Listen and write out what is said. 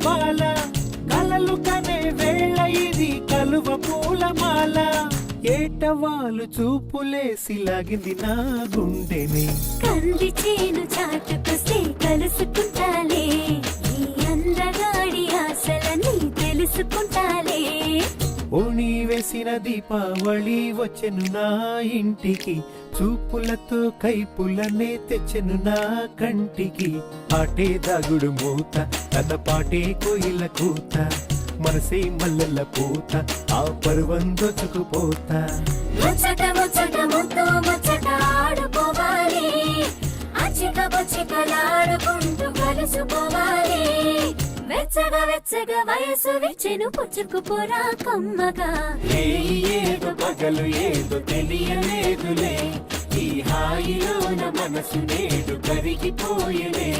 బాల కలలు కనే వేళ ఇది కలువ పూలమాల ఏటవాలు చూపులేసి లాగింది నా గుండెని కంది చేను చాటుకొస్తే కలుసుకుంటాలే ఈ అందగాడి ఆశలని తెలుసుకుంటాలే ఓణి వేసిన దీపావళి వచ్చెను నా ఇంటికి చూపులతో కైపులనే తెచ్చెను నా కంటికి ఆటే దాగుడు మూత తన పాటే కోయిల కూత మనసే మల్లెల పూత ఆ పర్వం దొచ్చుకుపోతా ముచ్చట ముచ్చట ముద్దు ముచ్చట ఆడుకోవాలి అచ్చిక బొచ్చికలాడుకుంటూ కలుసుకోవాలి వెచ్చగా వెచ్చగా వయసు విచ్చెను పుచ్చుకుపోరా కమ్మగా ఏదో పగలు ఏదో తెలియలేదులే ఈ హాయిలోన మనసు నేడు కరిగిపోయలే